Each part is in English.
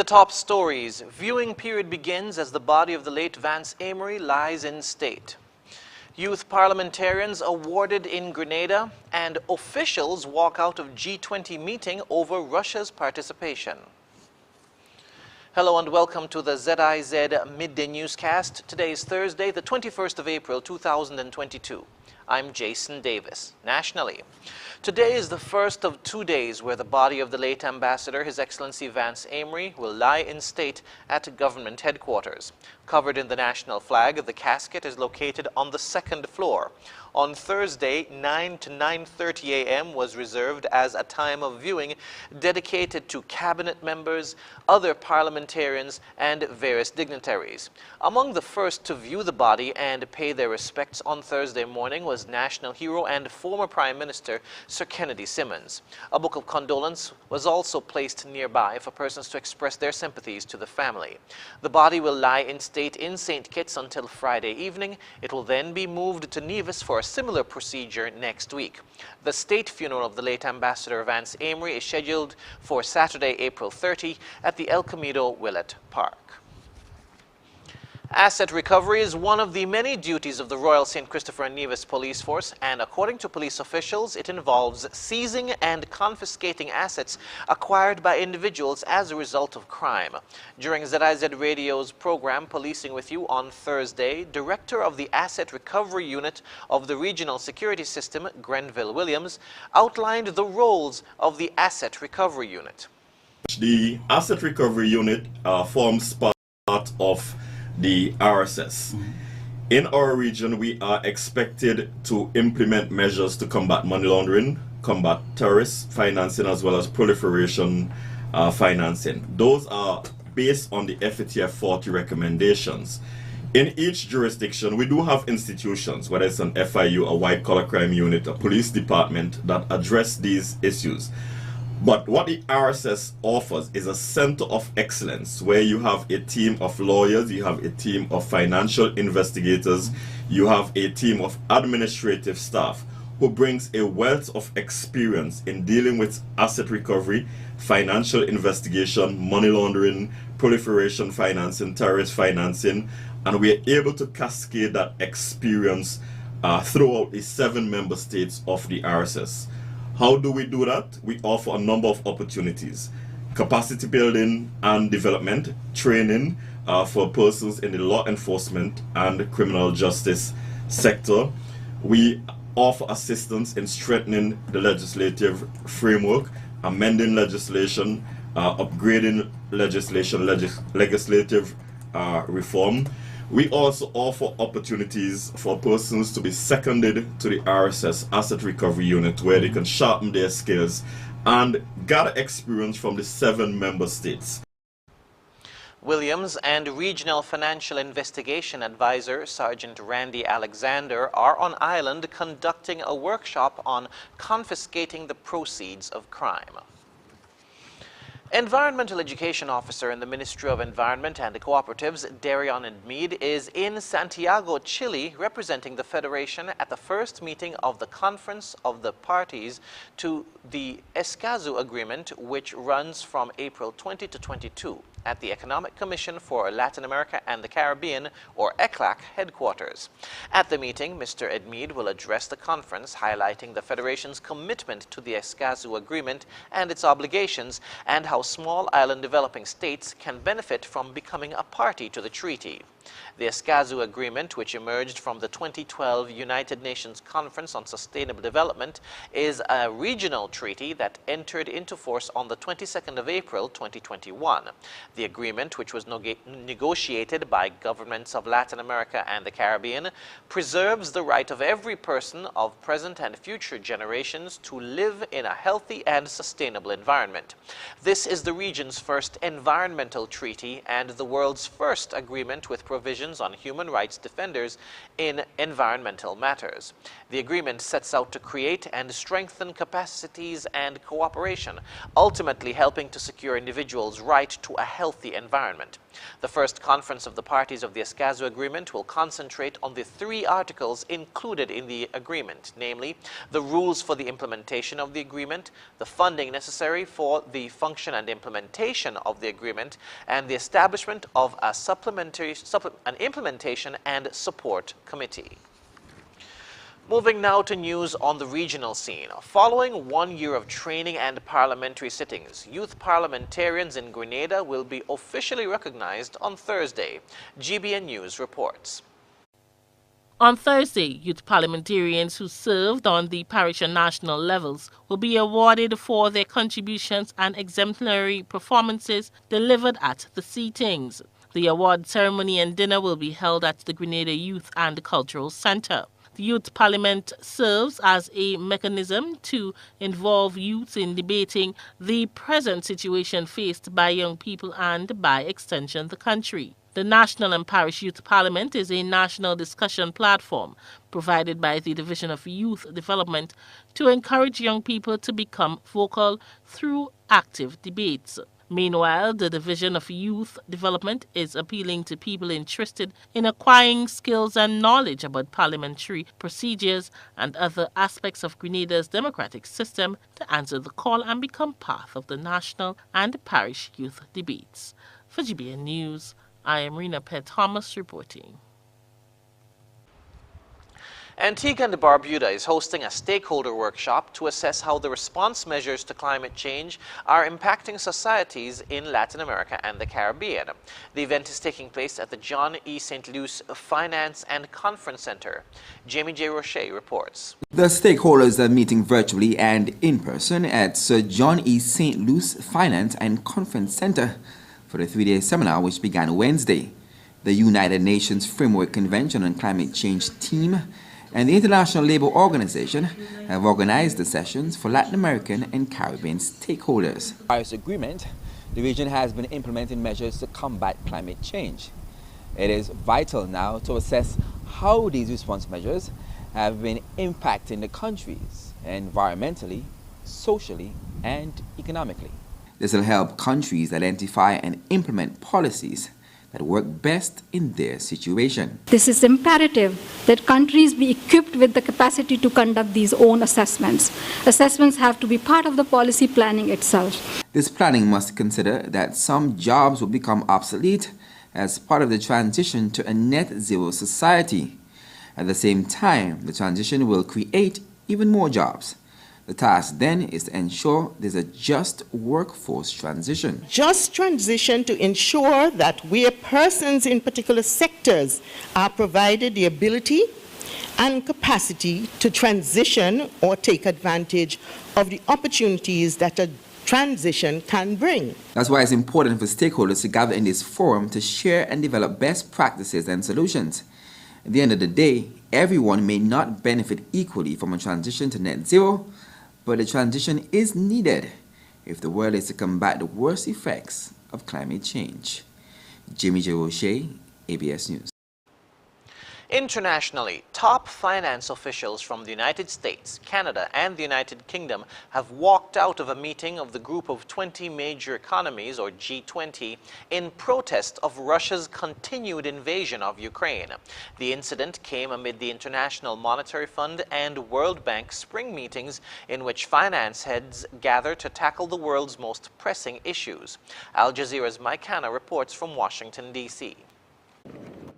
top stories, viewing period begins as the body of the late Vance Amory lies in state. Youth parliamentarians awarded in Grenada, and officials walk out of G20 meeting over Russia's participation. Hello and welcome to the ZIZ Midday Newscast. Today is Thursday, the 21st of April, 2022. I'm Jason Davis. Nationally, today is the first of 2 days where the body of the late Ambassador, His Excellency Vance Amory, will lie in state at government headquarters. Covered in the national flag, the casket is located on the second floor. On Thursday, 9 to 9:30 a.m. was reserved as a time of viewing dedicated to cabinet members, other parliamentarians, and various dignitaries. Among the first to view the body and pay their respects on Thursday morning was national hero and former Prime Minister Sir Kennedy Simmons. A book of condolence was also placed nearby for persons to express their sympathies to the family. The body will lie in state in St. Kitts until Friday evening. It will then be moved to Nevis for a similar procedure next week. The state funeral of the late Ambassador Vance Amory is scheduled for Saturday, April 30 at the El Camino Willett Park. Asset recovery is one of the many duties of the Royal St. Christopher and Nevis Police Force, and according to police officials, it involves seizing and confiscating assets acquired by individuals as a result of crime. During ZIZ Radio's program Policing With You on Thursday, Director of the Asset Recovery Unit of the Regional Security System, Grenville Williams, outlined the roles of the Asset Recovery Unit. The Asset Recovery Unit forms part of the RSS. In our region, we are expected to implement measures to combat money laundering, combat terrorist financing, as well as proliferation financing. Those are based on the FATF 40 recommendations. In each jurisdiction, we do have institutions, whether it's an FIU, a white collar crime unit, a police department, that address these issues. But what the RSS offers is a center of excellence where you have a team of lawyers, you have a team of financial investigators, you have a team of administrative staff who brings a wealth of experience in dealing with asset recovery, financial investigation, money laundering, proliferation financing, terrorist financing, and we are able to cascade that experience throughout the 7 member states of the RSS. How do we do that? We offer a number of opportunities: capacity building and development, training for persons in the law enforcement and criminal justice sector. We offer assistance in strengthening the legislative framework, amending legislation, upgrading legislation, legislative reform. We also offer opportunities for persons to be seconded to the RSS Asset Recovery Unit, where they can sharpen their skills and gather experience from the 7 member states. Williams and Regional Financial Investigation Advisor Sergeant Randy Alexander are on island conducting a workshop on confiscating the proceeds of crime. Environmental Education Officer in the Ministry of Environment and Cooperatives, Darion Mead, is in Santiago, Chile, representing the Federation at the first meeting of the Conference of the Parties to the Escazu Agreement, which runs from April 20 to 22 at the Economic Commission for Latin America and the Caribbean, or ECLAC, headquarters. At the meeting, Mr. Edmead will address the conference, highlighting the Federation's commitment to the Escazu Agreement and its obligations, and how small island developing states can benefit from becoming a party to the treaty. The Escazu Agreement, which emerged from the 2012 United Nations Conference on Sustainable Development, is a regional treaty that entered into force on the 22nd of April 2021. The agreement, which was negotiated by governments of Latin America and the Caribbean, preserves the right of every person of present and future generations to live in a healthy and sustainable environment. This is the region's first environmental treaty and the world's first agreement with provisions on human rights defenders in environmental matters. The agreement sets out to create and strengthen capacities and cooperation, ultimately helping to secure individuals' right to a healthy healthy environment. The first conference of the parties of the Escazu Agreement will concentrate on the 3 articles included in the agreement, namely the rules for the implementation of the agreement, the funding necessary for the function and implementation of the agreement, and the establishment of an implementation and support committee. Moving now to news on the regional scene. Following 1 year of training and parliamentary sittings, youth parliamentarians in Grenada will be officially recognized on Thursday. GBN News reports. On Thursday, youth parliamentarians who served on the parish and national levels will be awarded for their contributions and exemplary performances delivered at the sittings. The award ceremony and dinner will be held at the Grenada Youth and Cultural Center. The Youth Parliament serves as a mechanism to involve youths in debating the present situation faced by young people and, by extension, the country. The National and Parish Youth Parliament is a national discussion platform provided by the Division of Youth Development to encourage young people to become vocal through active debates. Meanwhile, the Division of Youth Development is appealing to people interested in acquiring skills and knowledge about parliamentary procedures and other aspects of Grenada's democratic system to answer the call and become part of the national and parish youth debates. For GBN News, I am Rena Pett Thomas reporting. Antigua and Barbuda is hosting a stakeholder workshop to assess how the response measures to climate change are impacting societies in Latin America and the Caribbean. The event is taking place at the John E. St. Louis Finance and Conference Center. Jamie J. Roche reports. The stakeholders are meeting virtually and in person at Sir John E. St. Louis Finance and Conference Center for the 3-day seminar which began Wednesday. The United Nations Framework Convention on Climate Change team and the International Labour Organization have organized the sessions for Latin American and Caribbean stakeholders. Paris Agreement, the region has been implementing measures to combat climate change. It is vital now to assess how these response measures have been impacting the countries environmentally, socially, and economically. This will help countries identify and implement policies that work best in their situation. This is imperative that countries be equipped with the capacity to conduct these own assessments. Assessments have to be part of the policy planning itself. This planning must consider that some jobs will become obsolete as part of the transition to a net zero society. At the same time, the transition will create even more jobs. The task then is to ensure there's a just workforce transition. Just transition to ensure that where persons in particular sectors are provided the ability and capacity to transition or take advantage of the opportunities that a transition can bring. That's why it's important for stakeholders to gather in this forum to share and develop best practices and solutions. At the end of the day, everyone may not benefit equally from a transition to net zero, but the transition is needed if the world is to combat the worst effects of climate change. Jimmy J. Roche, ABS News. Internationally, top finance officials from the United States, Canada, and the United Kingdom have walked out of a meeting of the Group of 20 Major Economies, or G20, in protest of Russia's continued invasion of Ukraine. The incident came amid the International Monetary Fund and World Bank spring meetings in which finance heads gather to tackle the world's most pressing issues. Al Jazeera's Mike Hanna reports from Washington, D.C.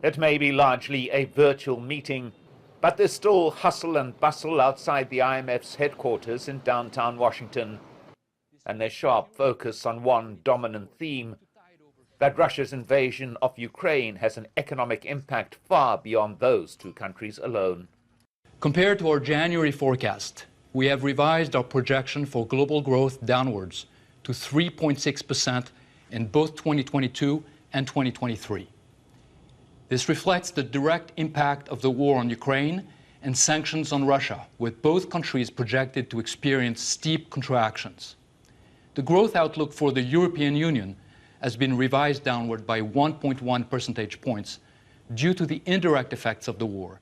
It may be largely a virtual meeting, but there's still hustle and bustle outside the IMF's headquarters in downtown Washington, and their sharp focus on one dominant theme, that Russia's invasion of Ukraine has an economic impact far beyond those two countries alone. Compared to our January forecast, we have revised our projection for global growth downwards to 3.6% in both 2022 and 2023. This reflects the direct impact of the war on Ukraine and sanctions on Russia, with both countries projected to experience steep contractions. The growth outlook for the European Union has been revised downward by 1.1 percentage points due to the indirect effects of the war.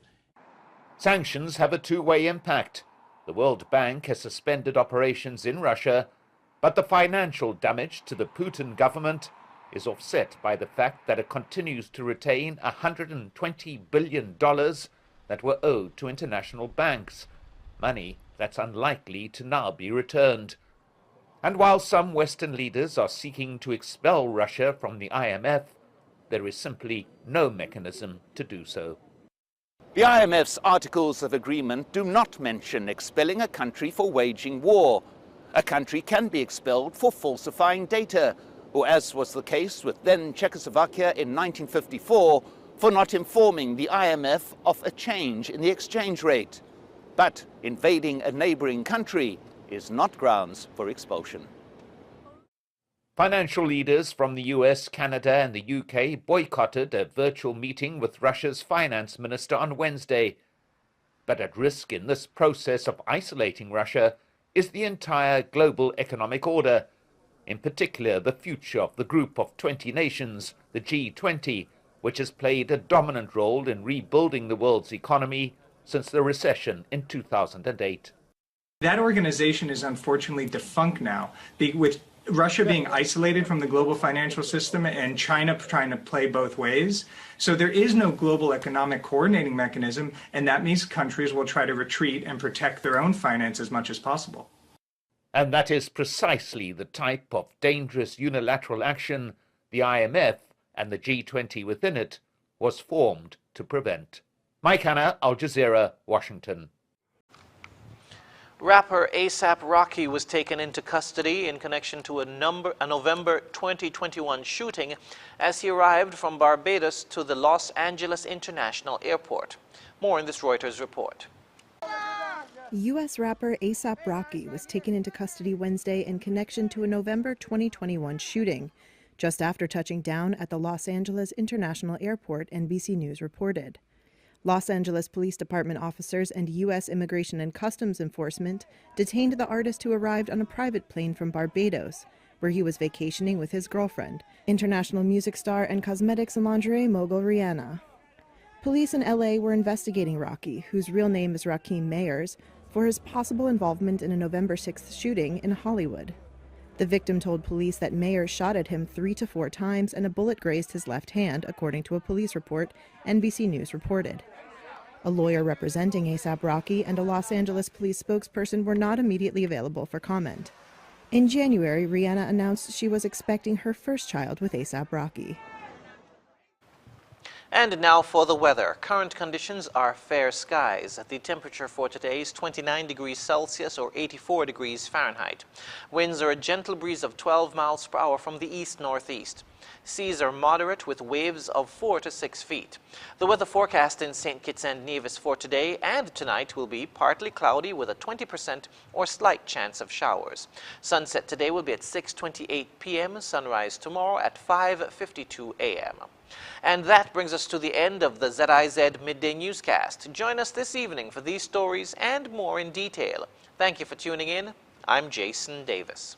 Sanctions have a two-way impact. The World Bank has suspended operations in Russia, but the financial damage to the Putin government is offset by the fact that it continues to retain $120 billion that were owed to international banks, money that's unlikely to now be returned. And while some Western leaders are seeking to expel Russia from the IMF, there is simply no mechanism to do so. The IMF's Articles of Agreement do not mention expelling a country for waging war. A country can be expelled for falsifying data, or as was the case with then Czechoslovakia in 1954, for not informing the IMF of a change in the exchange rate. But invading a neighboring country is not grounds for expulsion. Financial leaders from the US, Canada and the UK boycotted a virtual meeting with Russia's finance minister on Wednesday. But at risk in this process of isolating Russia is the entire global economic order, in particular the future of the group of 20 nations, the G20, which has played a dominant role in rebuilding the world's economy since the recession in 2008. That organization is unfortunately defunct now, with Russia being isolated from the global financial system and China trying to play both ways. So there is no global economic coordinating mechanism, and that means countries will try to retreat and protect their own finance as much as possible. And that is precisely the type of dangerous unilateral action the IMF and the G20 within it was formed to prevent. Mike Hanna, Al Jazeera, Washington. Rapper A$AP Rocky was taken into custody in connection to a November 2021 shooting as he arrived from Barbados to the Los Angeles International Airport. More in this Reuters report. U.S. rapper A$AP Rocky was taken into custody Wednesday in connection to a November 2021 shooting, just after touching down at the Los Angeles International Airport, NBC News reported. Los Angeles Police Department officers and U.S. Immigration and Customs Enforcement detained the artist who arrived on a private plane from Barbados, where he was vacationing with his girlfriend, international music star and cosmetics and lingerie mogul Rihanna. Police in L.A. were investigating Rocky, whose real name is Rakeem Mayers, for his possible involvement in a November 6th shooting in Hollywood. The victim told police that Mayers shot at him 3 to 4 times and a bullet grazed his left hand, according to a police report, NBC News reported. A lawyer representing A$AP Rocky and a Los Angeles police spokesperson were not immediately available for comment. In January, Rihanna announced she was expecting her first child with A$AP Rocky. And now for the weather. Current conditions are fair skies. The temperature for today is 29 degrees Celsius or 84 degrees Fahrenheit. Winds are a gentle breeze of 12 miles per hour from the east-northeast. Seas are moderate with waves of 4 to 6 feet. The weather forecast in St. Kitts and Nevis for today and tonight will be partly cloudy with a 20% or slight chance of showers. Sunset today will be at 6:28 p.m., sunrise tomorrow at 5:52 a.m. And that brings us to the end of the ZIZ Midday Newscast. Join us this evening for these stories and more in detail. Thank you for tuning in. I'm Jason Davis.